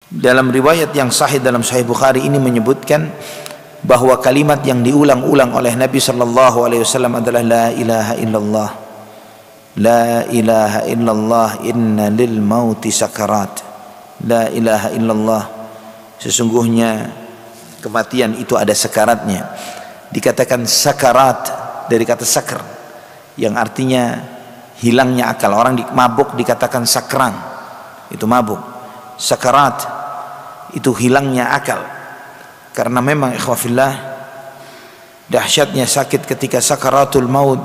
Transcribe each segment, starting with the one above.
Dalam riwayat yang sahih dalam Sahih Bukhari ini menyebutkan bahwa kalimat yang diulang-ulang oleh Nabi sallallahu alaihi wasallam adalah la ilaha illallah, la ilaha illallah, inna lil mauti sakarat, la ilaha illallah, sesungguhnya kematian itu ada sakaratnya. Dikatakan sakarat dari kata sakar yang artinya hilangnya akal. Orang mabuk dikatakan sakran, itu mabuk. Sakarat itu hilangnya akal. Karena memang ikhwafillah, dahsyatnya sakit ketika sakaratul maut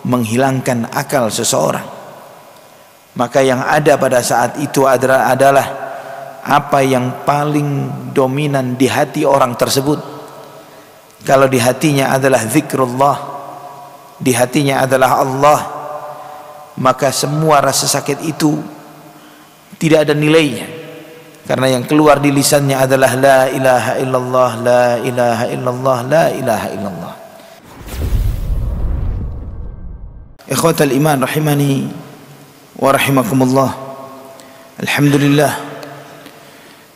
menghilangkan akal seseorang. Maka yang ada pada saat itu adalah apa yang paling dominan di hati orang tersebut. Kalau di hatinya adalah zikrullah, di hatinya adalah Allah, maka semua rasa sakit itu tidak ada nilainya. Karena yang keluar di lisannya adalah la ilaha illallah, la ilaha illallah, la ilaha illallah. Ikhwatal iman rahimani wa rahimakumullah. Alhamdulillah,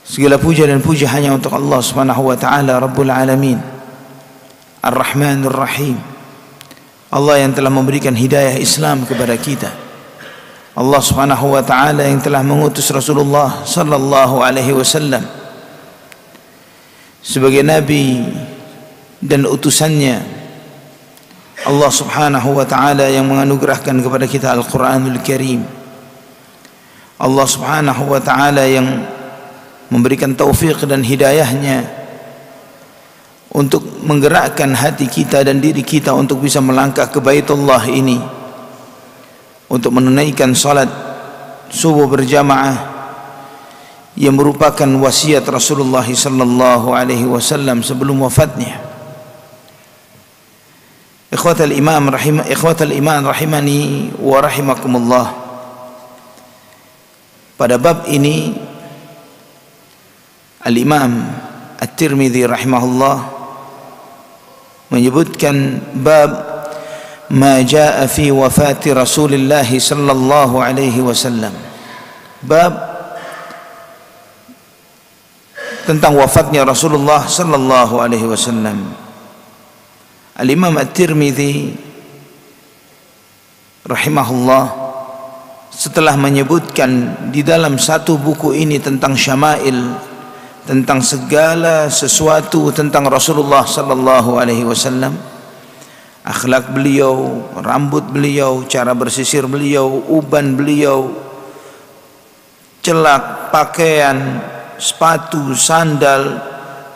segala puja dan puja hanya untuk Allah Subhanahu wa taala Rabbul alamin, Ar-Rahmanur Rahim. Allah yang telah memberikan hidayah Islam kepada kita. Allah Subhanahu wa taala yang telah mengutus Rasulullah sallallahu alaihi wasallam sebagai nabi dan utusannya. Allah Subhanahu wa taala yang menganugerahkan kepada kita Al-Qur'anul Karim. Allah Subhanahu wa taala yang memberikan taufik dan hidayahnya untuk menggerakkan hati kita dan diri kita untuk bisa melangkah ke Baitullah ini, untuk menunaikan salat subuh berjamaah yang merupakan wasiat Rasulullah sallallahu alaihi wasallam sebelum wafatnya. Ikhwatal iman rahimani wa rahimakumullah. Pada bab ini Al-Imam At-Tirmidzi rahimahullah menyebutkan bab ma jaa fi wafati Rasulillah sallallahu alaihi wasallam, bab tentang wafatnya Rasulullah sallallahu alaihi wasallam. Al-Imam At-Tirmidzi rahimahullah setelah menyebutkan di dalam satu buku ini tentang syama'il, tentang segala sesuatu tentang Rasulullah sallallahu alaihi wasallam, akhlak beliau, rambut beliau, cara bersisir beliau, uban beliau, celak, pakaian, sepatu, sandal,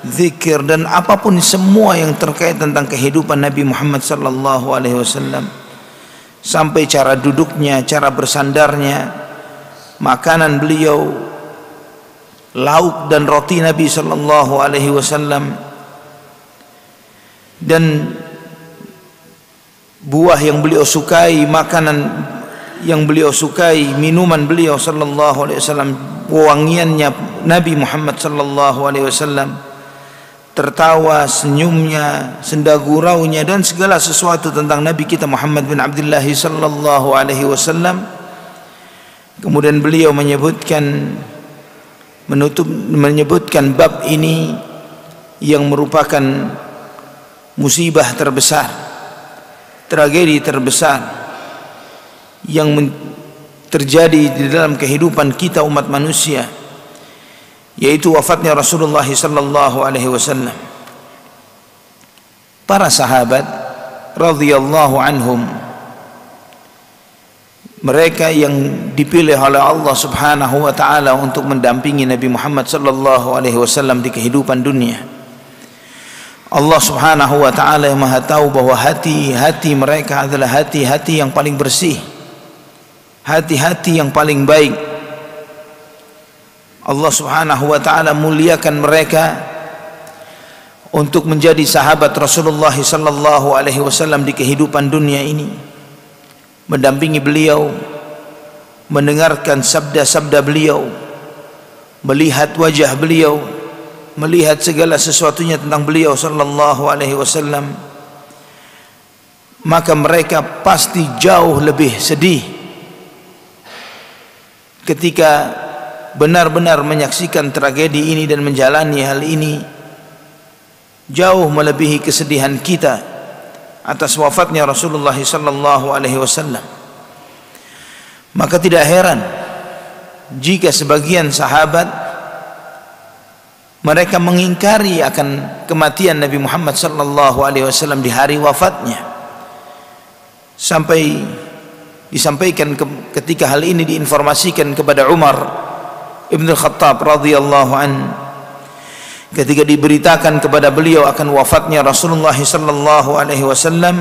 zikir dan apapun semua yang terkait tentang kehidupan Nabi Muhammad sallallahu alaihi wasallam, sampai cara duduknya, cara bersandarnya, makanan beliau, lauk dan roti Nabi sallallahu alaihi wasallam, dan buah yang beliau sukai, makanan yang beliau sukai, minuman beliau sallallahu alaihi wasallam, wangiannya Nabi Muhammad sallallahu alaihi wasallam, tertawa, senyumnya, senda guraunya dan segala sesuatu tentang Nabi kita Muhammad bin Abdullah sallallahu alaihi wasallam. Kemudian beliau menyebutkan bab ini yang merupakan musibah terbesar, tragedi terbesar yang terjadi di dalam kehidupan kita umat manusia, yaitu wafatnya Rasulullah sallallahu alaihi wasallam. Para sahabat radhiyallahu anhum, mereka yang dipilih oleh Allah Subhanahu wa taala untuk mendampingi Nabi Muhammad sallallahu alaihi wasallam di kehidupan dunia. Allah Subhanahu wa taala yang Maha tahu bahwa hati-hati mereka adalah hati-hati yang paling bersih, hati-hati yang paling baik. Allah Subhanahu wa taala muliakan mereka untuk menjadi sahabat Rasulullah sallallahu alaihi wasallam di kehidupan dunia ini, mendampingi beliau, mendengarkan sabda-sabda beliau, melihat wajah beliau, melihat segala sesuatunya tentang beliau sallallahu alaihi wasallam. Maka mereka pasti jauh lebih sedih ketika benar-benar menyaksikan tragedi ini dan menjalani hal ini jauh melebihi kesedihan kita atas wafatnya Rasulullah sallallahu alaihi wasallam. Maka tidak heran jika sebagian sahabat mereka mengingkari akan kematian Nabi Muhammad sallallahu alaihi wasallam di hari wafatnya, sampai disampaikan ketika hal ini diinformasikan kepada Umar Ibn Khattab radhiyallahu an, ketika diberitakan kepada beliau akan wafatnya Rasulullah sallallahu alaihi wasallam,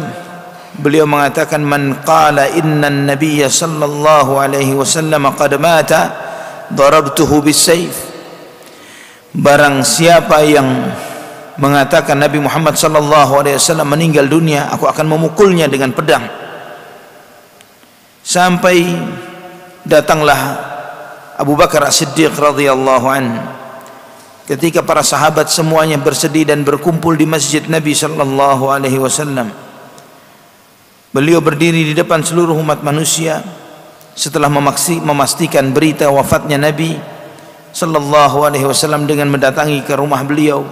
beliau mengatakan, man qala inna an-nabiyya sallallahu alaihi wasallam qad mata darabtuhu bis-sayf. Barang siapa yang mengatakan Nabi Muhammad sallallahu alaihi wasallam meninggal dunia, aku akan memukulnya dengan pedang. Sampai datanglah Abu Bakar As-Siddiq radhiyallahu an, ketika para sahabat semuanya bersedih dan berkumpul di masjid Nabi sallallahu alaihi wasallam. Beliau berdiri di depan seluruh umat manusia setelah memastikan berita wafatnya Nabi sallallahu alaihi wasallam dengan mendatangi ke rumah beliau,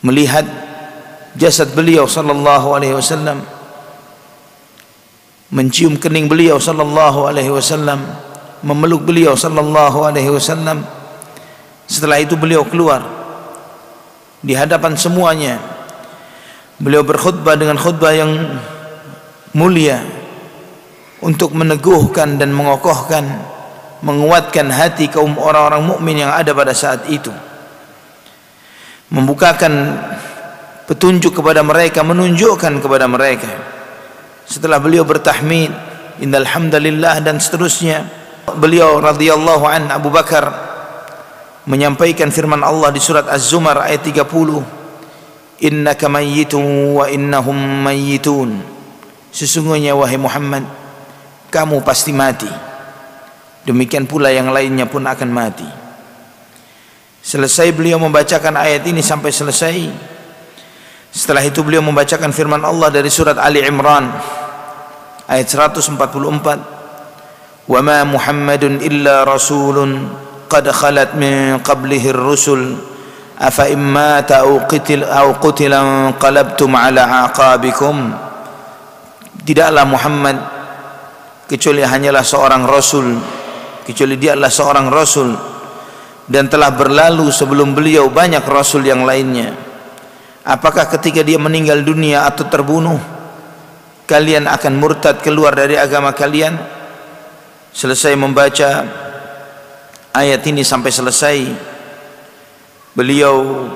melihat jasad beliau sallallahu alaihi wasallam, mencium kening beliau sallallahu alaihi wasallam, memeluk beliau sallallahu alaihi wasallam. Setelah itu beliau keluar di hadapan semuanya. Beliau berkhutbah dengan khutbah yang mulia untuk meneguhkan dan mengokohkan, menguatkan hati kaum orang-orang mukmin yang ada pada saat itu, membukakan petunjuk kepada mereka, menunjukkan kepada mereka. Setelah beliau bertahmid innal hamdalillah dan seterusnya, beliau radhiyallahu an Abu Bakar menyampaikan firman Allah di surat Az-Zumar ayat 30, innaka mayyitun wa innahum mayyitun. Sesungguhnya wahai Muhammad, kamu pasti mati, demikian pula yang lainnya pun akan mati. Selesai beliau membacakan ayat ini sampai selesai. Setelah itu beliau membacakan firman Allah dari surat Ali Imran ayat 144, وَمَا مُحَمَّدٌ إِلَّا رَسُولٌ قَدْ خَلَتْ مِنْ قَبْلِهِ الرُّسُلُ أَفَإِنْ مَاتَ أَوْ قُتِلَ انقَلَبْتُمْ عَلَى أَعْقَابِكُمْ. Tidaklah Muhammad kecuali hanyalah seorang rasul, kecuali dia adalah seorang rasul, dan telah berlalu sebelum beliau banyak rasul yang lainnya. Apakah ketika dia meninggal dunia atau terbunuh, kalian akan murtad keluar dari agama kalian? Selesai membaca ayat ini sampai selesai, beliau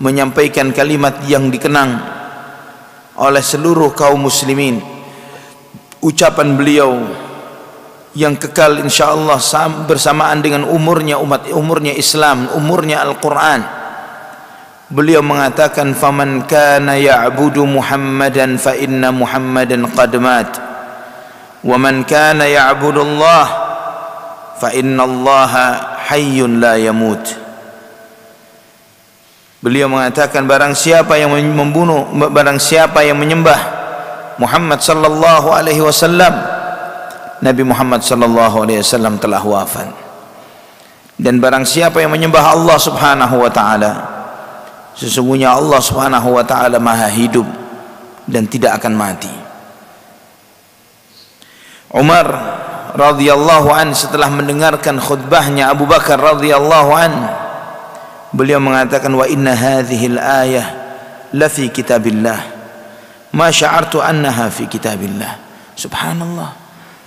menyampaikan kalimat yang dikenang oleh seluruh kaum muslimin. Ucapan beliau yang kekal insyaallah bersamaan dengan umurnya Islam, umurnya Al-Quran. Beliau mengatakan, faman kana ya'budu Muhammadan fa inna Muhammadan qad mat, wa man kana ya'budu Allah fa inna Allaha hayyun la yamut. Beliau mengatakan, barang siapa yang menyembah Muhammad sallallahu alaihi wasallam, Nabi Muhammad sallallahu alaihi wasallam telah wafat. Dan barang siapa yang menyembah Allah subhanahu wa ta'ala, sesungguhnya Allah subhanahu wa ta'ala maha hidup dan tidak akan mati. Umar radhiyallahu an setelah mendengarkan khutbahnya Abu Bakar radhiyallahu an, beliau mengatakan, wa inna hadhil ayah la fi kitabillah ma sya'artu annaha fi kitabillah. Subhanallah,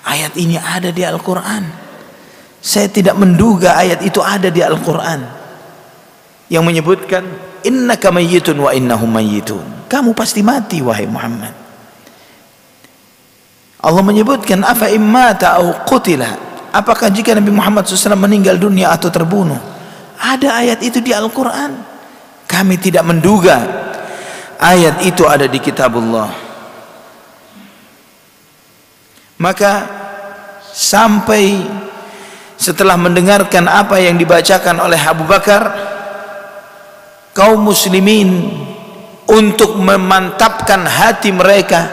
ayat ini ada di Al-Quran. Saya tidak menduga ayat itu ada di Al-Quran yang menyebutkan innaka mayyitun wa innahum mayyitun. Kamu pasti mati wahai Muhammad. Allah menyebutkan afa immata au qutila, apakah jika Nabi Muhammad SAW meninggal dunia atau terbunuh? Ada ayat itu di Al-Quran. Kami tidak menduga ayat itu ada di kitabullah. Maka sampai setelah mendengarkan apa yang dibacakan oleh Abu Bakar, kaum muslimin untuk memantapkan hati mereka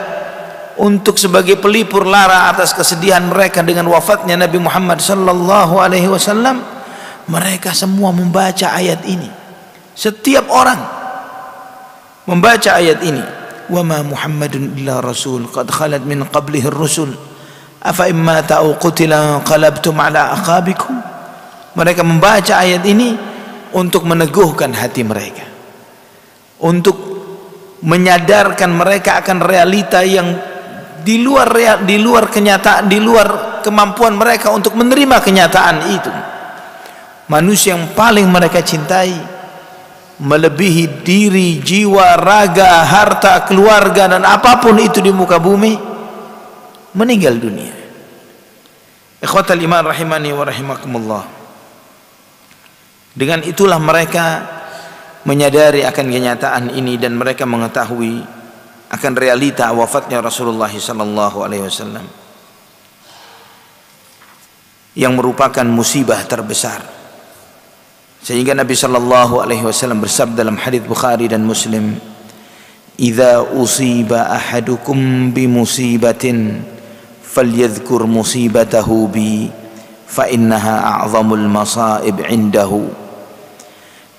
untuk sebagai pelipur lara atas kesedihan mereka dengan wafatnya Nabi Muhammad sallallahu alaihi wasallam, mereka semua membaca ayat ini. Setiap orang membaca ayat ini. Wa ma Muhammadun illa rasul qad khalat min qablihi ar-rusul afa imma ta'u qutila qalabtum ala aqabikum. Mereka membaca ayat ini untuk meneguhkan hati mereka, untuk menyadarkan mereka akan realita yang di luar kenyataan, di luar kemampuan mereka untuk menerima kenyataan itu. Manusia yang paling mereka cintai, melebihi diri, jiwa, raga, harta, keluarga dan apapun itu di muka bumi, meninggal dunia. Ikhwatal iman rahimani wa rahimakumullah. Dengan itulah mereka menyadari akan kenyataan ini dan mereka mengetahui akan realita wafatnya Rasulullah sallallahu alaihi wasallam yang merupakan musibah terbesar. Sehingga Nabi sallallahu alaihi wasallam bersabda dalam hadis Bukhari dan Muslim, "Idza usiba ahadukum bi musibatin falyadhkur musibatahu bi fa innaha a'zamul masaib 'indahu."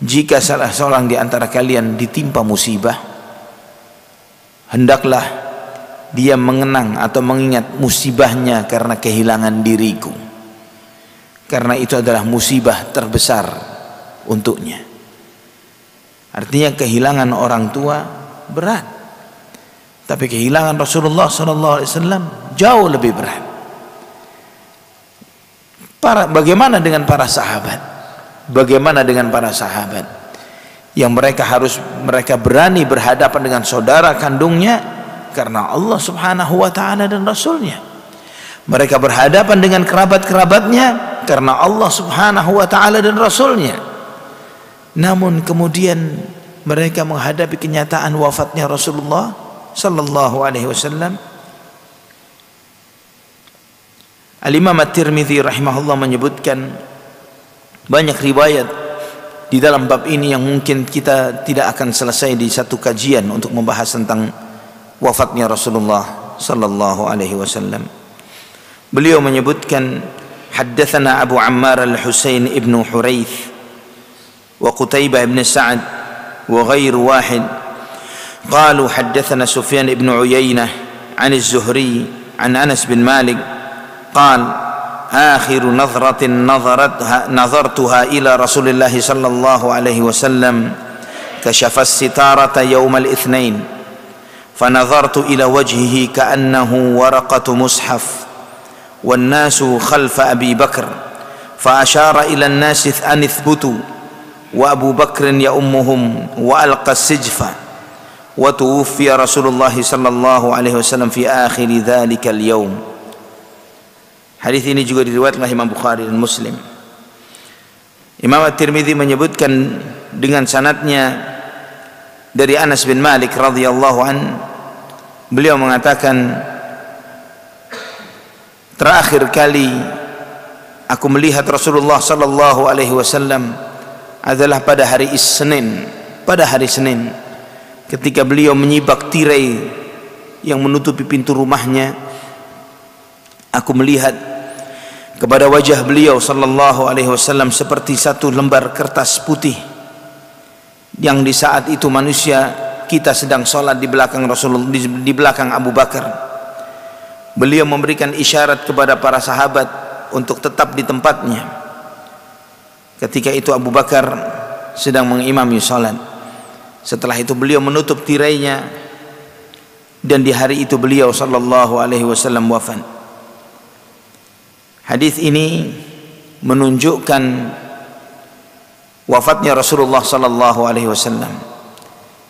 Jika salah seorang di antara kalian ditimpa musibah, hendaklah dia mengenang atau mengingat musibahnya karena kehilangan diriku, karena itu adalah musibah terbesar untuknya. Artinya kehilangan orang tua berat, tapi kehilangan Rasulullah SAW jauh lebih berat. Bagaimana dengan para sahabat? Bagaimana dengan para sahabat yang mereka berani berhadapan dengan saudara kandungnya karena Allah Subhanahu wa taala dan Rasulnya. Mereka berhadapan dengan kerabat-kerabatnya karena Allah Subhanahu wa taala dan Rasulnya. Namun kemudian mereka menghadapi kenyataan wafatnya Rasulullah sallallahu alaihi wasallam. Al-Imam At-Tirmidzi rahimahullah menyebutkan banyak riwayat di dalam bab ini yang mungkin kita tidak akan selesai di satu kajian untuk membahas tentang wafatnya Rasulullah sallallahu alaihi wasallam. Beliau menyebutkan, haddatsana Abu Ammar Al-Husain ibn Hurayth wa Qutaibah ibn Sa'ad wa ghairu wahid qalu haddatsana Sufyan ibn Uyainah an Az-Zuhri an Anas bin Malik qala آخر نظرة نظرتها إلى رسول الله صلى الله عليه وسلم كشف الستارة يوم الاثنين فنظرت إلى وجهه كأنه ورقة مصحف والناس خلف أبي بكر فأشار إلى الناس أن اثبتوا وأبو بكر يؤمهم وألقى السجف وتوفي رسول الله صلى الله عليه وسلم في آخر ذلك اليوم. Hadis ini juga diriwayatkan oleh Imam Bukhari dan Muslim. Imam At-Tirmidzi menyebutkan dengan sanadnya dari Anas bin Malik radhiyallahu an, beliau mengatakan, terakhir kali aku melihat Rasulullah sallallahu alaihi wasallam adalah pada hari Senin, ketika beliau menyibak tirai yang menutupi pintu rumahnya. Aku melihat kepada wajah beliau sallallahu alaihi wasallam seperti satu lembar kertas putih yang di saat itu manusia kita sedang sholat di belakang Rasulullah, di belakang Abu Bakar. Beliau memberikan isyarat kepada para sahabat untuk tetap di tempatnya. Ketika itu Abu Bakar sedang mengimami sholat. Setelah itu beliau menutup tirainya dan di hari itu beliau sallallahu alaihi wasallam wafat. Hadis ini menunjukkan wafatnya Rasulullah sallallahu alaihi wasallam,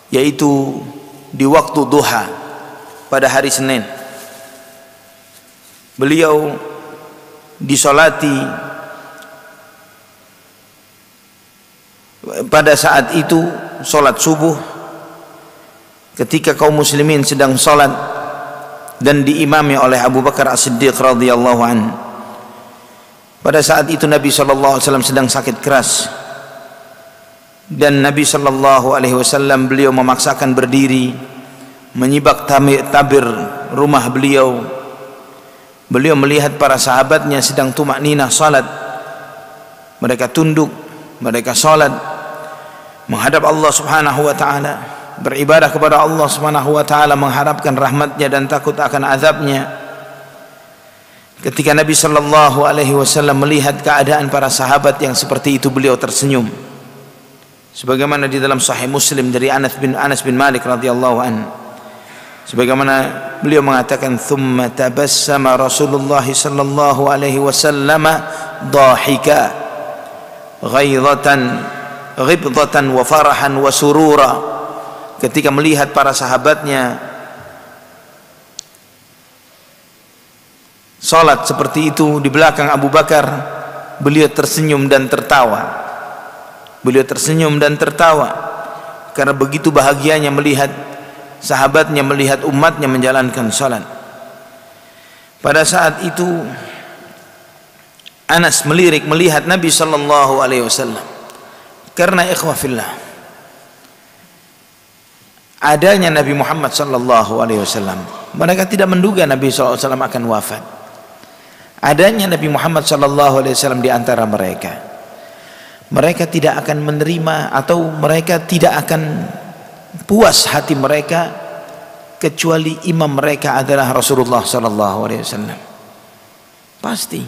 yaitu di waktu duha pada hari Senin. Beliau disolati pada saat itu solat subuh ketika kaum muslimin sedang solat dan diimami oleh Abu Bakar As-Siddiq radhiyallahu anhu. Pada saat itu Nabi SAW sedang sakit keras dan Nabi SAW beliau memaksakan berdiri menyibak tabir rumah beliau, beliau melihat para sahabatnya sedang tumakninah salat. Mereka tunduk, mereka salat menghadap Allah Subhanahu wa taala, beribadah kepada Allah Subhanahu wa taala, mengharapkan rahmatnya dan takut akan azabnya. Ketika Nabi sallallahu alaihi wasallam melihat keadaan para sahabat yang seperti itu, beliau tersenyum. Sebagaimana di dalam Sahih Muslim dari Anas bin Malik radhiyallahu anhu, sebagaimana beliau mengatakan, "Tsumma tabassama Rasulullah sallallahu alaihi wasallam dhahika ghibdatan wa farahan wa surura." Ketika melihat para sahabatnya salat seperti itu di belakang Abu Bakar, beliau tersenyum dan tertawa. Beliau tersenyum dan tertawa karena begitu bahagianya melihat sahabatnya, melihat umatnya menjalankan salat. Pada saat itu Anas melirik melihat Nabi sallallahu alaihi wasallam, karena ikhwah fillah, adanya Nabi Muhammad sallallahu alaihi wasallam, mereka tidak menduga Nabi sallallahu alaihi wasallam akan wafat. Adanya Nabi Muhammad sallallahu alaihi wasallam di antara mereka, mereka tidak akan menerima atau mereka tidak akan puas hati mereka kecuali imam mereka adalah Rasulullah sallallahu alaihi wasallam. Pasti.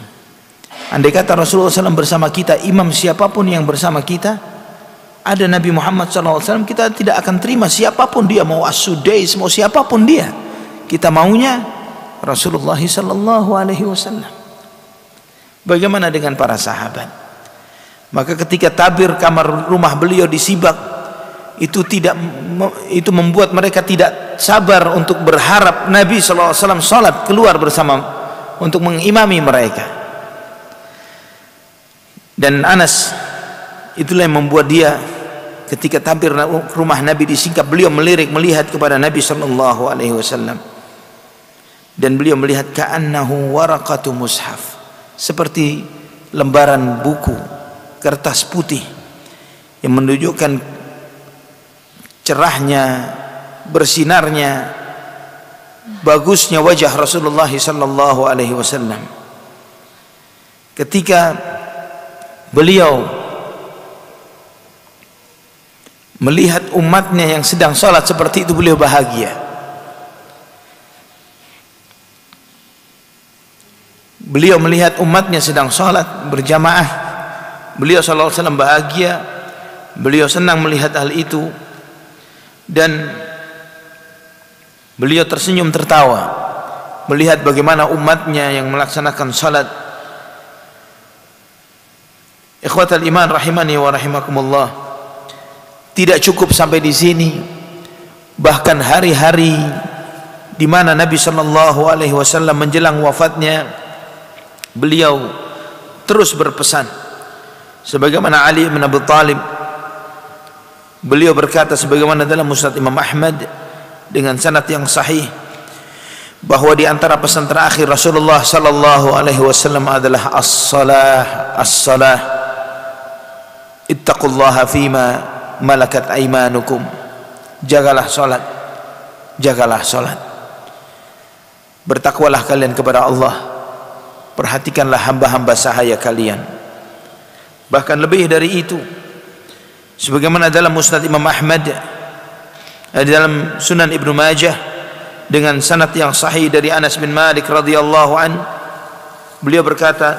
Andai kata Rasulullah SAW bersama kita, imam siapapun yang bersama kita ada Nabi Muhammad sallallahu alaihi wasallam, kita tidak akan terima siapapun dia, mau As-Sudais, mau siapapun dia. Kita maunya Rasulullah sallallahu alaihi wasallam. Bagaimana dengan para sahabat? Maka ketika tabir kamar rumah beliau disibak, itu membuat mereka tidak sabar untuk berharap Nabi sallallahu alaihi wasallam salat keluar bersama untuk mengimami mereka. Dan Anas, itulah yang membuat dia ketika tabir rumah Nabi disingkap, beliau melirik melihat kepada Nabi sallallahu alaihi wasallam, dan beliau melihat ka'annahu waraqatu mushaf, seperti lembaran buku kertas putih yang menunjukkan cerahnya, bersinarnya, bagusnya wajah Rasulullah sallallahu alaihi wasallam. Ketika beliau melihat umatnya yang sedang salat seperti itu, beliau bahagia. Beliau melihat umatnya sedang salat berjamaah, beliau sallallahu alaihi wasallam bahagia, beliau senang melihat hal itu, dan beliau tersenyum tertawa melihat bagaimana umatnya yang melaksanakan salat. Ikhwatal iman rahimani wa rahimakumullah, tidak cukup sampai di sini, bahkan hari-hari di mana Nabi sallallahu alaihi wasallam menjelang wafatnya, beliau terus berpesan. Sebagaimana Ali bin Abi Thalib, beliau berkata sebagaimana dalam Musnad Imam Ahmad dengan sanad yang sahih, bahwa di antara pesan terakhir Rasulullah sallallahu alaihi wasallam adalah as-salah, as-salah, ittaqullaha fima malakat aimanukum, jagalah salat, jagalah salat, bertakwalah kalian kepada Allah, perhatikanlah hamba-hamba sahaya kalian. Bahkan lebih dari itu, sebagaimana dalam Musnad Imam Ahmad, di dalam Sunan Ibnu Majah dengan sanad yang sahih dari Anas bin Malik radhiyallahu an, beliau berkata,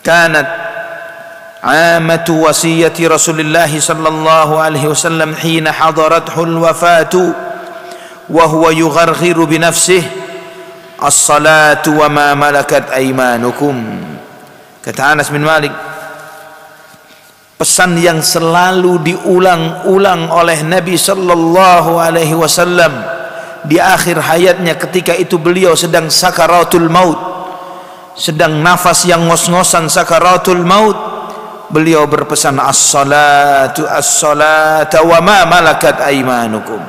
kanat amatu wasiyati Rasulullah sallallahu alaihi wasallam hina hadarathu al-wafatu wa huwa yugharghiru bi nafsihi as-salatu wa ma malakat aymanukum. Kata Anas bin Malik, pesan yang selalu diulang-ulang oleh Nabi sallallahu alaihi wasallam di akhir hayatnya, ketika itu beliau sedang sakaratul maut, sedang nafas yang ngos-ngosan sakaratul maut, beliau berpesan as-salatu as-salata wa ma malakat aymanukum.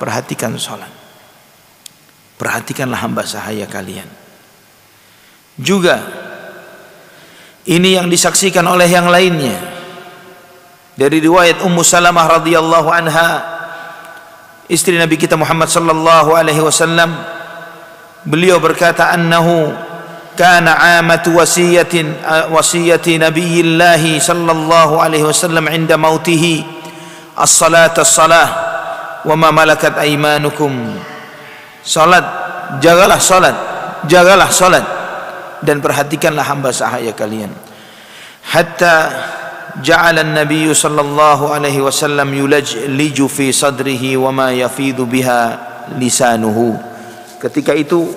Perhatikan salat, perhatikanlah hamba sahaya kalian. Juga ini yang disaksikan oleh yang lainnya dari riwayat Ummu Salamah radhiyallahu anha, istri Nabi kita Muhammad sallallahu alaihi wasallam, beliau berkata annahu kana amatu wasiyati nabiyillahi sallallahu alaihi wasallam inda mautihi as-salat wa ma malakat aymanukum. Salat, jagalah salat dan perhatikanlah hamba sahaya kalian. Hatta ja'ala an-nabiy sallallahu alaihi wasallam yulajliju fi sadrihi wa ma yafidu biha lisanuhu. Ketika itu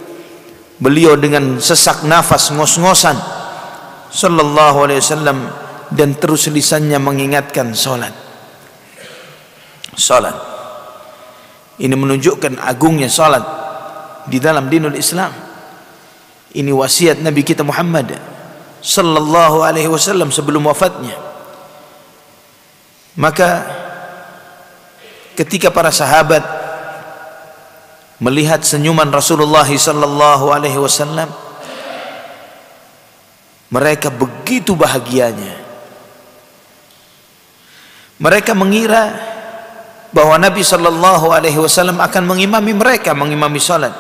beliau dengan sesak nafas ngos-ngosan sallallahu alaihi wasallam, dan terus lisannya mengingatkan salat. Ini menunjukkan agungnya salat di dalam dinul Islam. Ini wasiat Nabi kita Muhammad sallallahu alaihi wasallam sebelum wafatnya. Maka ketika para sahabat melihat senyuman Rasulullah sallallahu alaihi wasallam, mereka begitu bahagianya. Mereka mengira bahwa Nabi sallallahu alaihi wasallam akan mengimami mereka, mengimami salat.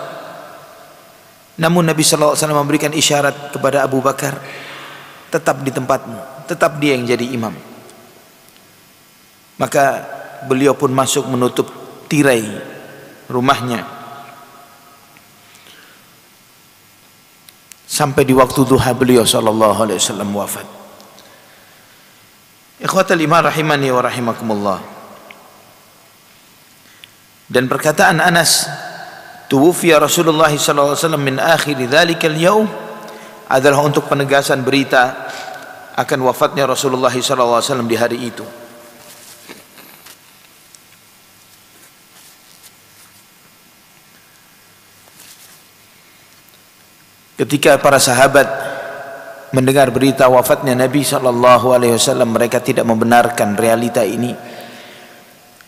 Namun Nabi sallallahu alaihi wasallam memberikan isyarat kepada Abu Bakar, tetap di tempatmu, tetap dia yang jadi imam. Maka beliau pun masuk menutup tirai rumahnya sampai di waktu duha beliau sallallahu alaihi wasallam wafat. Ikhwatal iman rahimani wa rahimakumullah. Dan perkataan Anas, tuwfiya Rasulullah sallallahu alaihi wasallam min akhir dzalikal yaum, adalah untuk penegasan berita akan wafatnya Rasulullah sallallahu alaihi wasallam di hari itu. Ketika para sahabat mendengar berita wafatnya Nabi sallallahu alaihi wasallam, mereka tidak membenarkan realita ini,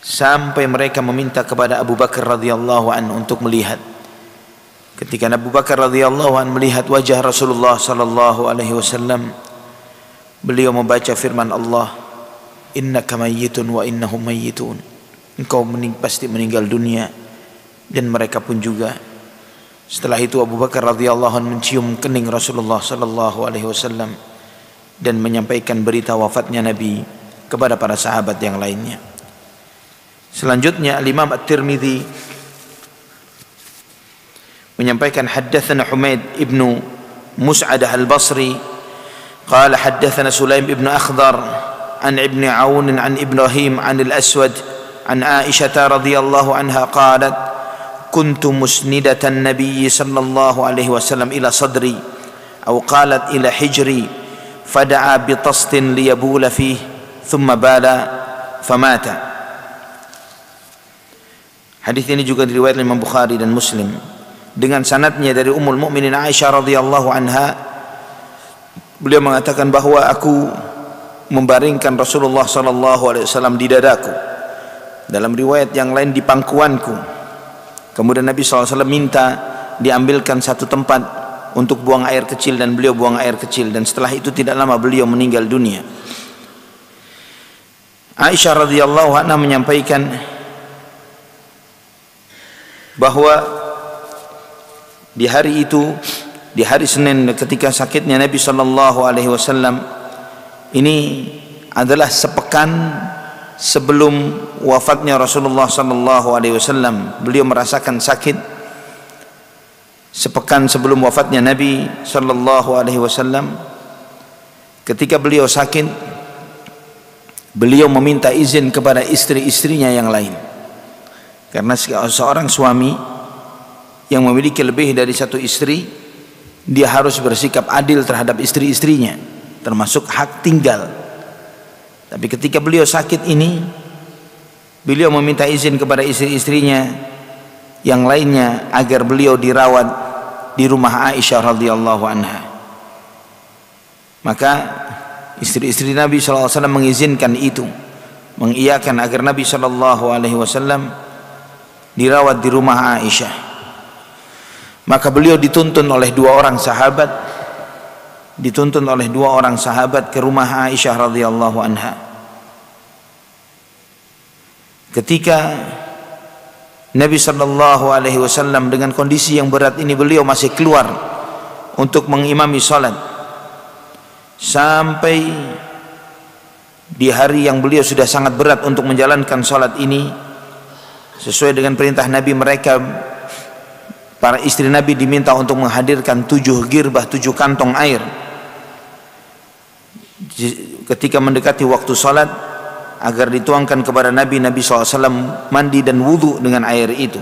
sampai mereka meminta kepada Abu Bakar radhiyallahu anhu untuk melihat. Ketika Abu Bakar radhiyallahu anhu melihat wajah Rasulullah sallallahu alaihi wasallam, beliau membaca firman Allah, innaka mayyitun wa innahum mayyitun. Engkau pasti meninggal dunia dan mereka pun juga. Setelah itu Abu Bakar radhiyallahu anhu mencium kening Rasulullah sallallahu alaihi wasallam dan menyampaikan berita wafatnya Nabi kepada para sahabat yang lainnya. Selanjutnya Al-Imam At-Tirmidzi menyampaikan haddatsana Humaid ibnu Mus'adah Al-Basri qala haddatsana Sulaim ibnu Akhdar an Ibn Aun an Ibrahim an Al-Aswad an Aisyah radhiyallahu anha qalat kuntu musnidatan Nabiy sallallahu alaihi wasallam ila sadri aw qalat ila hijri fada'a bi tastin liyabula fihi thumma bala famata. Hadis ini juga diriwayatkan Imam Bukhari dan Muslim dengan sanadnya dari Ummul Mukminin Aisyah radhiyallahu anha. Beliau mengatakan bahwa aku membaringkan Rasulullah sallallahu alaihi wasallam di dadaku. Dalam riwayat yang lain di pangkuanku. Kemudian Nabi SAW minta diambilkan satu tempat untuk buang air kecil dan beliau buang air kecil, dan setelah itu tidak lama beliau meninggal dunia. Aisyah radhiyallahu anha menyampaikan bahwa di hari itu, di hari Senin ketika sakitnya Nabi sallallahu alaihi wasallam, ini adalah sepekan sebelum wafatnya Rasulullah sallallahu alaihi wasallam. Beliau merasakan sakit sepekan sebelum wafatnya Nabi sallallahu alaihi wasallam. Ketika beliau sakit, beliau meminta izin kepada istri-istrinya yang lain. Karena seorang suami yang memiliki lebih dari satu istri, dia harus bersikap adil terhadap istri-istrinya, termasuk hak tinggal. Tapi ketika beliau sakit ini, beliau meminta izin kepada istri-istrinya yang lainnya agar beliau dirawat di rumah Aisyah radhiyallahu anha. Maka istri-istri Nabi sallallahu alaihi wasallam mengizinkan itu, mengiyakan agar Nabi sallallahu alaihi wasallam dirawat di rumah Aisyah. Maka beliau dituntun oleh dua orang sahabat ke rumah Aisyah radhiyallahu anha. Ketika Nabi sallallahu alaihi wasallam dengan kondisi yang berat ini beliau masih keluar untuk mengimami salat sampai di hari yang beliau sudah sangat berat untuk menjalankan salat ini. Sesuai dengan perintah Nabi, mereka para istri Nabi diminta untuk menghadirkan 7 girbah, 7 kantong air. Ketika mendekati waktu salat, agar dituangkan kepada Nabi, Nabi SAW mandi dan wudu dengan air itu.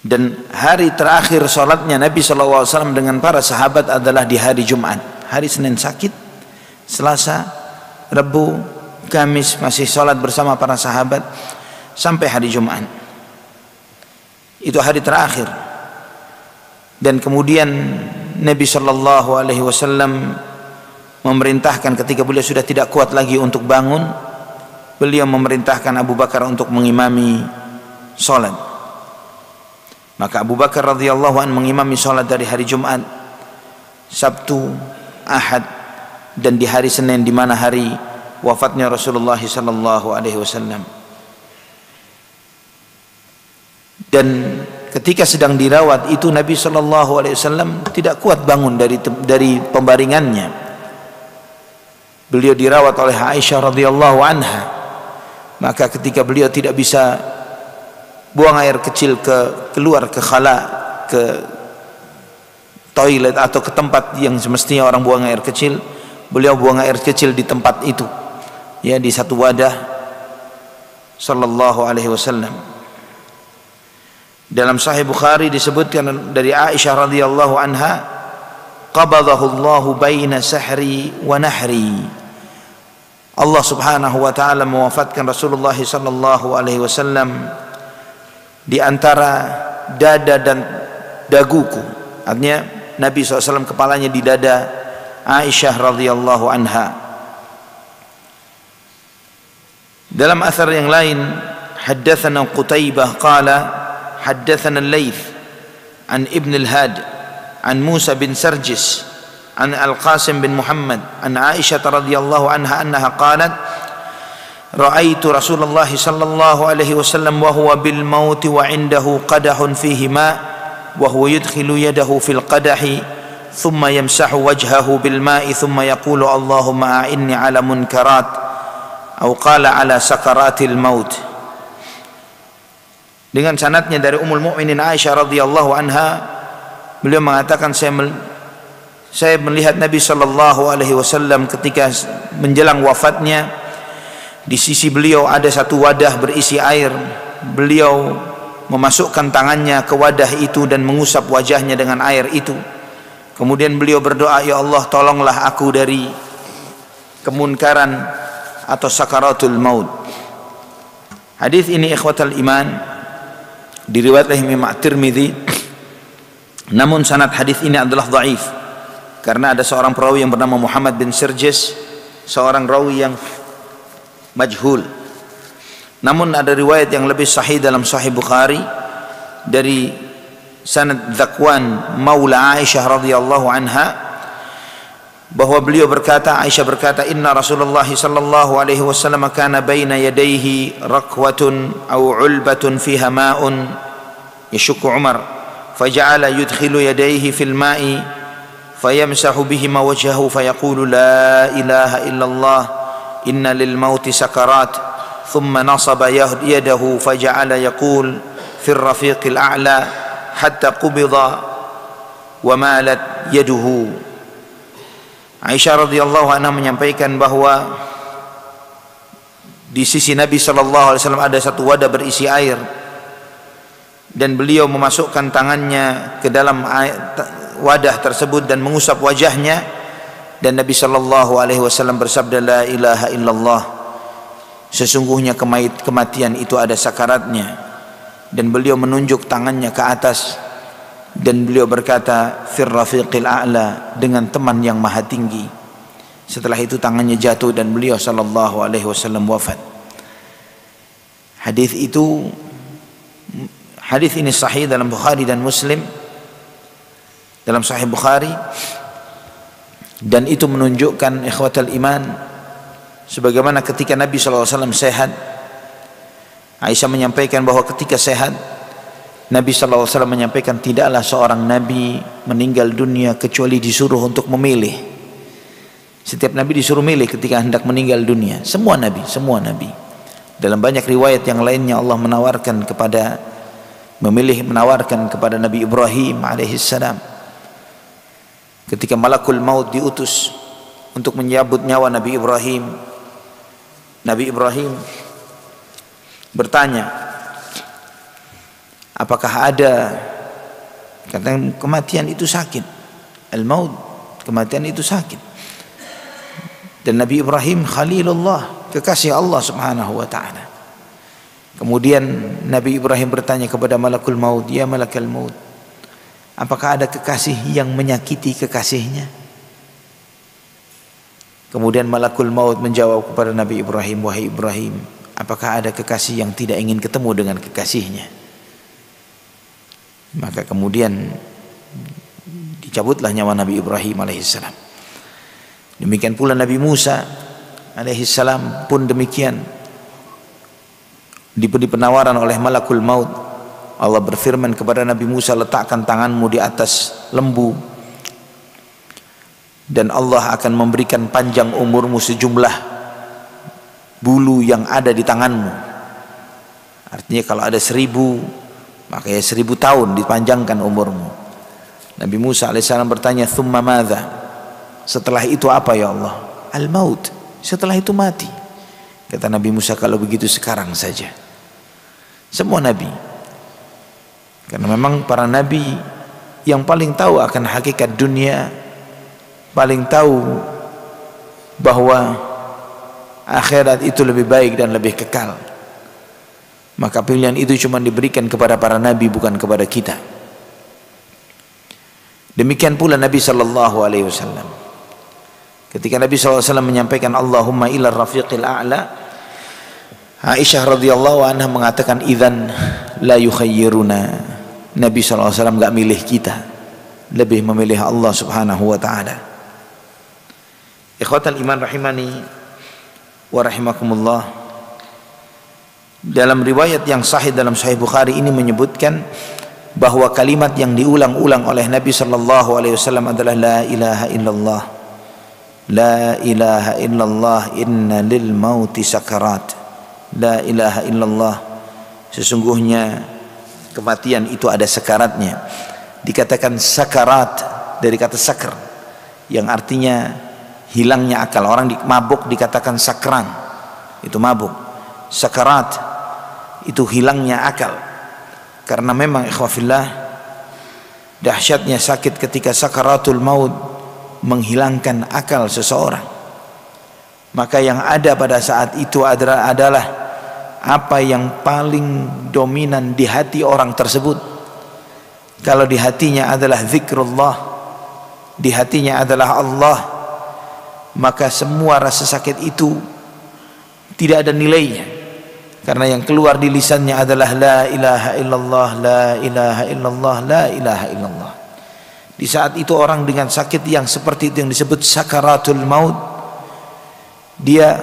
Dan hari terakhir salatnya Nabi SAW dengan para sahabat adalah di hari Jumat. Hari Senin sakit, Selasa, Rabu, Kamis masih salat bersama para sahabat sampai hari Jumat. Itu hari terakhir. Dan kemudian Nabi SAW memerintahkan ketika beliau sudah tidak kuat lagi untuk bangun, beliau memerintahkan Abu Bakar untuk mengimami salat. Maka Abu Bakar radhiyallahu anhu mengimami salat dari hari Jumat, Sabtu, Ahad, dan di hari Senin di mana hari wafatnya Rasulullah sallallahu alaihi wasallam. Dan ketika sedang dirawat itu Nabi sallallahu alaihi wasallam tidak kuat bangun dari pembaringannya. Beliau dirawat oleh Aisyah radhiyallahu anha. Maka ketika beliau tidak bisa buang air kecil keluar ke khala, ke toilet atau ke tempat yang semestinya orang buang air kecil, beliau buang air kecil di tempat itu, ya, di satu wadah sallallahu alaihi wasallam. Dalam Sahih Bukhari disebutkan dari Aisyah radhiyallahu anha, qabadahu Allahu baina sahri wa nahri. Allah Subhanahu wa taala mewafatkan Rasulullah sallallahu alaihi wasallam di antara dada dan daguku. Artinya Nabi SAW kepalanya di dada Aisyah radhiyallahu anha. Dalam athar yang lain, haddatsana Qutaibah qala haddatsana al-Laits an Ibn al-Had an Musa bin Sarjis an Al-Qasim bin Muhammad an Aisyah radhiyallahu anha annaha qalat ra'aitu Rasulullah sallallahu alaihi wasallam wa huwa bil maut wa 'indahu qadahun fihi ma wa huwa yudkhilu yadahu fil qadahi thumma yamsahu wajhahu bil ma'i thumma yaqulu Allahumma a'inni 'ala munkarat aw qala 'ala sakaratil maut. Dengan sanadnya dari Ummul Mukminin Aisyah radhiyallahu anha, beliau mengatakan saya melihat Nabi sallallahu alaihi wasallam ketika menjelang wafatnya, di sisi beliau ada satu wadah berisi air. Beliau memasukkan tangannya ke wadah itu dan mengusap wajahnya dengan air itu. Kemudian beliau berdoa, ya Allah, tolonglah aku dari kemunkaran atau sakaratul maut. Hadis ini ikhwatal iman diriwayatkan oleh Imam At-Tirmidzi, namun sanad hadis ini adalah dhaif karena ada seorang perawi yang bernama Muhammad bin Sarjis, seorang rawi yang majhul. Namun ada riwayat yang lebih sahih dalam Sahih Bukhari dari sanad Zakwan maula Aisyah radhiyallahu anha, bahwa beliau berkata, Aisyah berkata, inna Rasulullah sallallahu alaihi wasallam kana baina yadayhi rakwatun aw ulbatun fiha ma'un yashukku Umar faja'ala yudkhilu yadayhi fil ma'i fayamsahu bihima wajhahu fayaqulu la ilaha illallah inna lil mauti sakarat thumma nasaba yadahu faja'ala yaqul fil rafiqil a'la hatta qubida wa malat yaduhu. Aisyah radhiyallahu anha menyampaikan bahwa di sisi Nabi sallallahu alaihi wasallam ada satu wadah berisi air dan beliau memasukkan tangannya ke dalam wadah tersebut dan mengusap wajahnya, dan Nabi sallallahu alaihi wasallam bersabda, la ilaha illallah, sesungguhnya kematian itu ada sakaratnya, dan beliau menunjuk tangannya ke atas dan beliau berkata fir rafiqil a'la, dengan teman yang maha tinggi. Setelah itu tangannya jatuh dan beliau sallallahu alaihi wasallam wafat. Hadis ini sahih dalam Bukhari dan Muslim, dalam Sahih Bukhari, dan itu menunjukkan ikhwatal iman sebagaimana ketika Nabi sallallahu alaihi wasallam sehat, Aisyah menyampaikan bahwa ketika sehat, Nabi SAW menyampaikan tidaklah seorang Nabi meninggal dunia kecuali disuruh untuk memilih. Setiap Nabi disuruh milih ketika hendak meninggal dunia. Semua Nabi. Dalam banyak riwayat yang lainnya Allah menawarkan kepada Nabi Ibrahim alaihissalam ketika malakul maut diutus untuk menyabut nyawa Nabi Ibrahim. Nabi Ibrahim bertanya, apakah ada, karena kematian itu sakit, al-maut, kematian itu sakit. Dan Nabi Ibrahim Khalilullah, kekasih Allah Subhanahu wa ta'ala. Kemudian Nabi Ibrahim bertanya kepada malakul maut, ya malakal maut, apakah ada kekasih yang menyakiti kekasihnya? Kemudian malakul maut menjawab kepada Nabi Ibrahim, wahai Ibrahim, apakah ada kekasih yang tidak ingin ketemu dengan kekasihnya? Maka kemudian dicabutlah nyawa Nabi Ibrahim alaihissalam. Demikian pula Nabi Musa alaihissalam pun demikian, diberi penawaran oleh malakul maut. Allah berfirman kepada Nabi Musa, letakkan tanganmu di atas lembu dan Allah akan memberikan panjang umurmu sejumlah bulu yang ada di tanganmu. Artinya kalau ada 1000, maka ya 1000 tahun dipanjangkan umurmu. Nabi Musa alaihissalam bertanya, thumma madza? Setelah itu apa ya Allah? Al-maut, setelah itu mati. Kata Nabi Musa, kalau begitu sekarang saja. Semua Nabi, karena memang para Nabi yang paling tahu akan hakikat dunia, paling tahu bahwa akhirat itu lebih baik dan lebih kekal. Maka pilihan itu cuma diberikan kepada para nabi, bukan kepada kita. Demikian pula Nabi sallallahu alaihi wasallam. Ketika Nabi sallallahu alaihi wasallam menyampaikan Allahumma ila rafiqil a'la, Aisyah radhiyallahu anha mengatakan, idzan la yukhayyiruna. Nabi sallallahu alaihi wasallam enggak milih kita, lebih memilih Allah Subhanahu wa taala. Ikhwatal iman rahimani wa rahimakumullah. Dalam riwayat yang sahih dalam Sahih Bukhari ini menyebutkan bahwa kalimat yang diulang-ulang oleh Nabi sallallahu alaihi wasallam adalah la ilaha illallah. La ilaha illallah, inna lil mauti sakarat. La ilaha illallah, sesungguhnya kematian itu ada sakaratnya. Dikatakan sakarat dari kata sakar, yang artinya hilangnya akal. Orang mabuk dikatakan sakran, itu mabuk. Sakarat itu hilangnya akal. Karena memang ikhwafillah, dahsyatnya sakit ketika sakaratul maut menghilangkan akal seseorang. Maka yang ada pada saat itu adalah apa yang paling dominan di hati orang tersebut. Kalau di hatinya adalah zikrullah, di hatinya adalah Allah, maka semua rasa sakit itu tidak ada nilainya. Karena yang keluar di lisannya adalah la ilaha illallah, la ilaha illallah, la ilaha illallah. Di saat itu orang dengan sakit yang seperti itu, yang disebut sakaratul maut, dia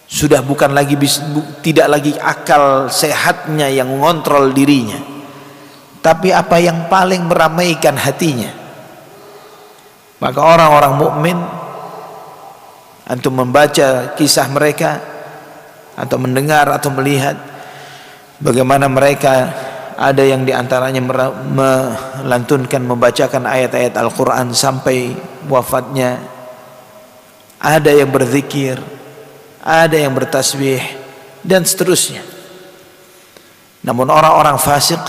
sudah bukan lagi, tidak lagi akal sehatnya yang mengontrol dirinya, tapi apa yang paling meramaikan hatinya. Maka orang-orang mukmin, antum membaca kisah mereka atau mendengar atau melihat bagaimana mereka, ada yang diantaranya melantunkan, membacakan ayat-ayat Al-Quran sampai wafatnya, ada yang berzikir, ada yang bertasbih, dan seterusnya. Namun orang-orang fasik,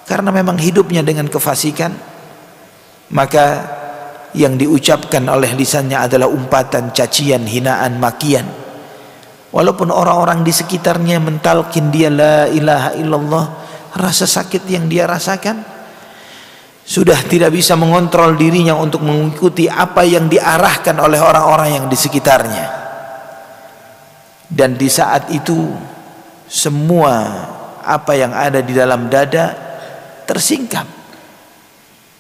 karena memang hidupnya dengan kefasikan, maka yang diucapkan oleh lisannya adalah umpatan, cacian, hinaan, makian. Walaupun orang-orang di sekitarnya mentalkin dia la ilaha illallah, rasa sakit yang dia rasakan sudah tidak bisa mengontrol dirinya untuk mengikuti apa yang diarahkan oleh orang-orang yang di sekitarnya. Dan di saat itu semua apa yang ada di dalam dada tersingkap.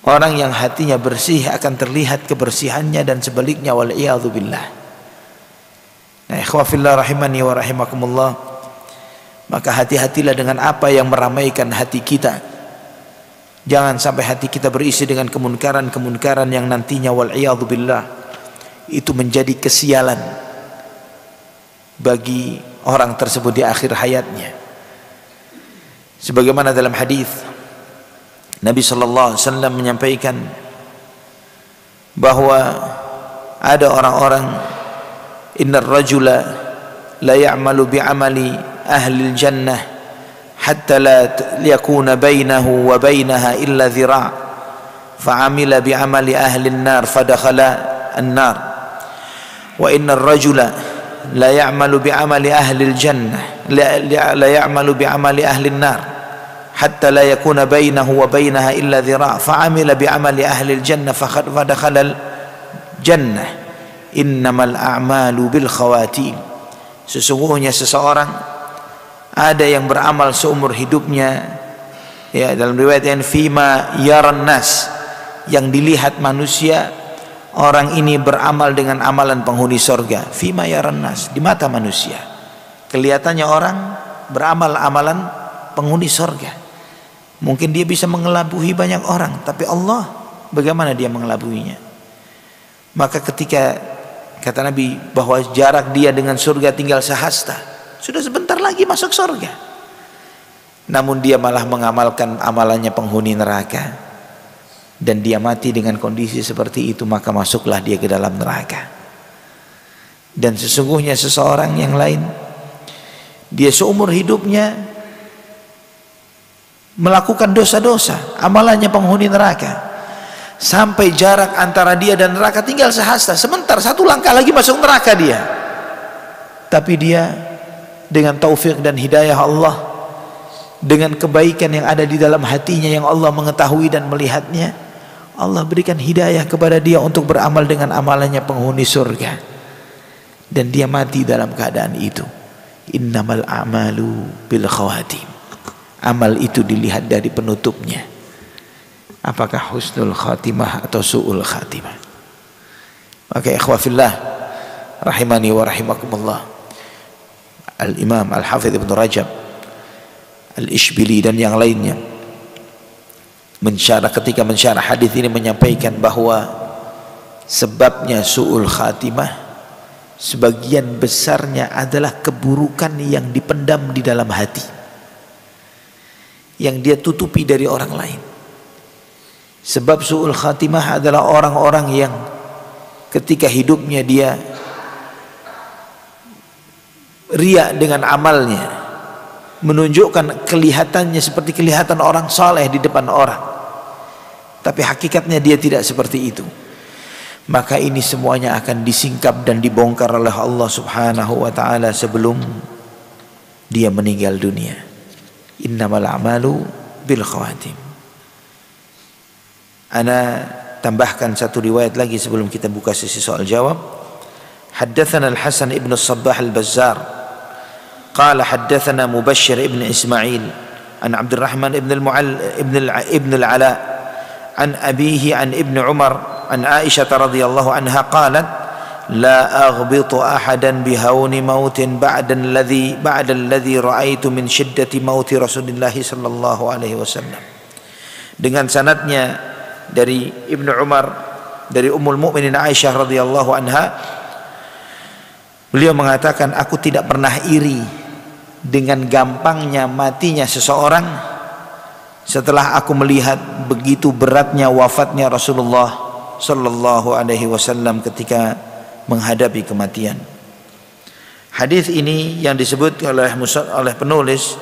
Orang yang hatinya bersih akan terlihat kebersihannya, dan sebaliknya, wal iyadzu billah. Ikhwafillah rahimani wa rahimakumullah, maka hati-hatilah dengan apa yang meramaikan hati kita. Jangan sampai hati kita berisi dengan kemunkaran-kemunkaran yang nantinya wal'iyadzubillah itu menjadi kesialan bagi orang tersebut di akhir hayatnya. Sebagaimana dalam hadis Nabi sallallahu alaihi wasallam menyampaikan bahwa ada orang-orang, innar rajula la ya'malu bi'amali ahli jannah hatta la yakuna bainahu wa bainaha illa dhira' fa'amila bi'amali ahli an-nar fadakhala an-nar wa innar rajula la ya'malu bi'amali ahli al-jannah la ya'malu bi'amali ahli an-nar hatta la yakuna bainahu wa bainaha illa dhira' fa'amila bi'amali ahli al-jannah fadakhala al-jannah innamal a'malu bil khawatim. Sesungguhnya seseorang ada yang beramal seumur hidupnya, ya, dalam riwayat yang fima yaran nas, yang dilihat manusia, orang ini beramal dengan amalan penghuni surga. Fima yaran nas, di mata manusia kelihatannya orang beramal amalan penghuni surga. Mungkin dia bisa mengelabui banyak orang, tapi Allah bagaimana dia mengelabuinya? Maka ketika kata Nabi bahwa jarak dia dengan surga tinggal sehasta, sudah sebentar lagi masuk surga, namun dia malah mengamalkan amalannya penghuni neraka, dan dia mati dengan kondisi seperti itu, maka masuklah dia ke dalam neraka. Dan sesungguhnya seseorang yang lain, dia seumur hidupnya melakukan dosa-dosa, amalannya penghuni neraka, sampai jarak antara dia dan neraka tinggal sehasta, sebentar, satu langkah lagi masuk neraka dia. Tapi dia dengan taufik dan hidayah Allah, dengan kebaikan yang ada di dalam hatinya yang Allah mengetahui dan melihatnya, Allah berikan hidayah kepada dia untuk beramal dengan amalannya penghuni surga, dan dia mati dalam keadaan itu. Innamal a'malu bil khawatim. Amal itu dilihat dari penutupnya, apakah husnul khatimah atau su'ul khatimah. Maka ikhwafillah rahimani wa rahimakumullah, Al-Imam Al-Hafidh Ibn Rajab Al-Ishbili dan yang lainnya ketika mensyarah hadis ini menyampaikan bahwa sebabnya su'ul khatimah sebagian besarnya adalah keburukan yang dipendam di dalam hati, yang dia tutupi dari orang lain. Sebab su'ul khatimah adalah orang-orang yang ketika hidupnya dia riya dengan amalnya, menunjukkan kelihatannya seperti kelihatan orang saleh di depan orang, tapi hakikatnya dia tidak seperti itu. Maka ini semuanya akan disingkap dan dibongkar oleh Allah Subhanahu wa ta'ala sebelum dia meninggal dunia. Innamal a'malu bil khawatim. Ana tambahkan satu riwayat lagi sebelum kita buka sesi soal jawab. Haddatsana Al-Hasan ibn Sabbah Al-Bazzar qala haddatsana Mubashshir ibn Ismail an Abdurrahman ibn al-Ala an abihi an ibn Umar an Aisyah radhiyallahu anha qalat la aghbitu ahadan bihawni mautin ba'da alladhi ra'aitu min shiddati mauti Rasulillah sallallahu alaihi wasallam. Dengan sanadnya dari Ibnu Umar dari Ummul Mukminin Aisyah radhiyallahu anha, beliau mengatakan, aku tidak pernah iri dengan gampangnya matinya seseorang setelah aku melihat begitu beratnya wafatnya Rasulullah sallallahu alaihi wasallam ketika menghadapi kematian. Hadis ini yang disebut oleh penulis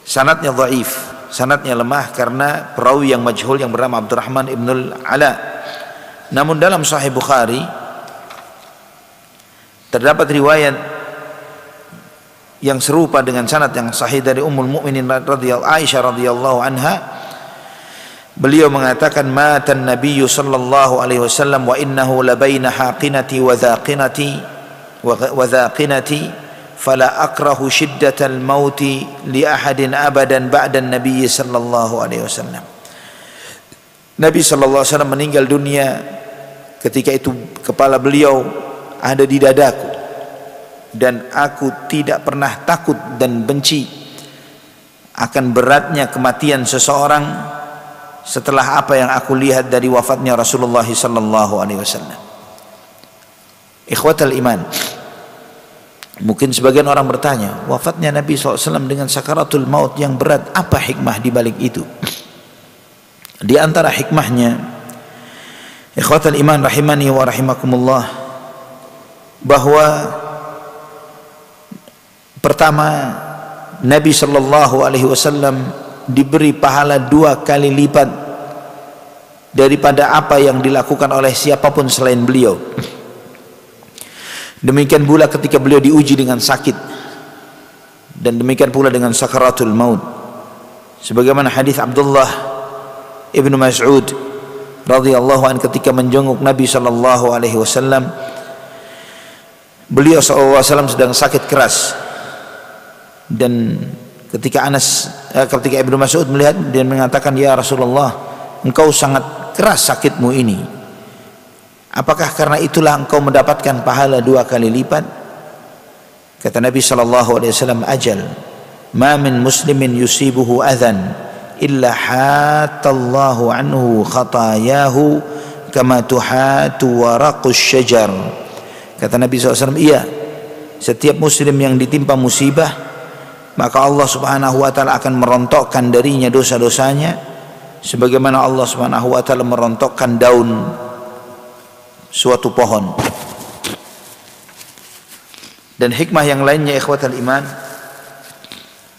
sanadnya dhaif, sanadnya lemah karena perawi yang majhul yang bernama Abdurrahman ibn al-Ala. Namun dalam Sahih Bukhari terdapat riwayat yang serupa dengan sanad yang sahih dari Ummul Mukminin Aisyah radhiyallahu anha. Beliau mengatakan, matan Nabi sallallahu alaihi wasallam wa innahu labaina haqinati wa dhaqinati fala akrahu shiddatal mauti li ahadin abadan ba'da Nabi sallallahu alaihi wasallam. Nabi sallallahu alaihi wasallam meninggal dunia, ketika itu kepala beliau ada di dadaku, dan aku tidak pernah takut dan benci akan beratnya kematian seseorang setelah apa yang aku lihat dari wafatnya Rasulullah sallallahu alaihi wasallam. Ikhwatal iman, mungkin sebagian orang bertanya, wafatnya Nabi SAW dengan sakaratul maut yang berat, apa hikmah di balik itu? Di antara hikmahnya, ikhwatal iman rahimani wa rahimakumullah, bahwa pertama, Nabi sallallahu alaihi wasallam diberi pahala 2 kali lipat daripada apa yang dilakukan oleh siapapun selain beliau. Demikian pula ketika beliau diuji dengan sakit, dan demikian pula dengan sakaratul maut, sebagaimana hadis Abdullah ibnu Mas'ud radhiyallahu anhu ketika menjenguk Nabi sallallahu alaihi wasallam. Beliau sallallahu alaihi wasallam sedang sakit keras, dan ketika Ibnu Mas'ud melihat, dia mengatakan, ya Rasulullah, engkau sangat keras sakitmu ini, apakah karena itulah engkau mendapatkan pahala 2 kali lipat? Kata Nabi sallallahu alaihi wasallam, ajal, ma min muslimin yusibuhu adhan illa hatallahu anhu khatayahu kama tuhatu waraqus syajar. Kata Nabi SAW, iya, setiap muslim yang ditimpa musibah, maka Allah subhanahu wa ta'ala akan merontokkan darinya dosa-dosanya sebagaimana Allah subhanahu wa ta'ala merontokkan daun suatu pohon. Dan hikmah yang lainnya ikhwatal iman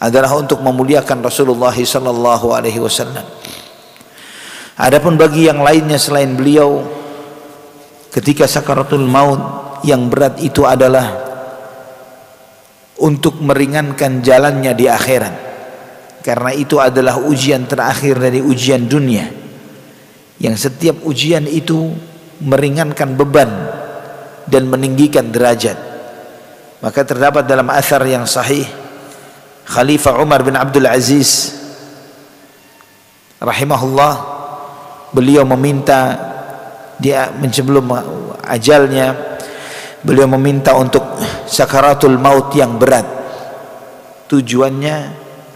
adalah untuk memuliakan Rasulullah sallallahu alaihi wasallam. Adapun bagi yang lainnya selain beliau, ketika sakaratul maut yang berat itu adalah untuk meringankan jalannya di akhirat, karena itu adalah ujian terakhir dari ujian dunia, yang setiap ujian itu meringankan beban dan meninggikan derajat. Maka terdapat dalam athar yang sahih, Khalifah Umar bin Abdul Aziz rahimahullah, beliau meminta, dia sebelum ajalnya, beliau meminta untuk sakaratul maut yang berat. Tujuannya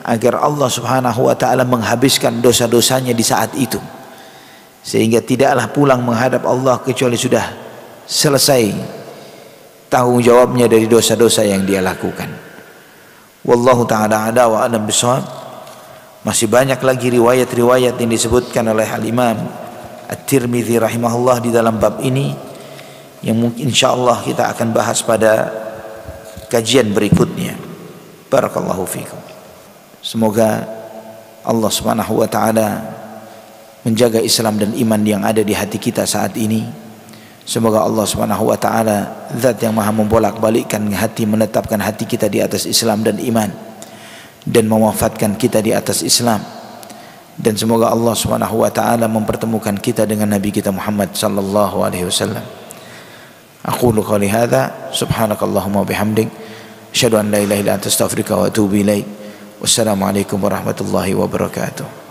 agar Allah subhanahu wa ta'ala menghabiskan dosa-dosanya di saat itu, sehingga tidaklah pulang menghadap Allah kecuali sudah selesai tanggung jawabnya dari dosa-dosa yang dia lakukan. Wallahu ta'ala a'la wa a'lam bishawab. Masih banyak lagi riwayat-riwayat yang disebutkan oleh Al-Imam At-Tirmidzi rahimahullah di dalam bab ini, yang mungkin insyaallah kita akan bahas pada kajian berikutnya. Barakallahu fikum. Semoga Allah subhanahu wa ta'ala menjaga Islam dan iman yang ada di hati kita saat ini. Semoga Allah subhanahu wa ta'ala, zat yang maha membolak-balikkan hati, menetapkan hati kita di atas Islam dan iman, dan mewafatkan kita di atas Islam. Dan semoga Allah subhanahu wa ta'ala mempertemukan kita dengan Nabi kita Muhammad sallallahu alaihi wasallam. Aqulu qali hadza, subhanakallahumma bihamdik, asyhadu an la ilaha illa anta astaghfiruka wa atubu ilaik. Wassalamualaikum warahmatullahi wabarakatuh.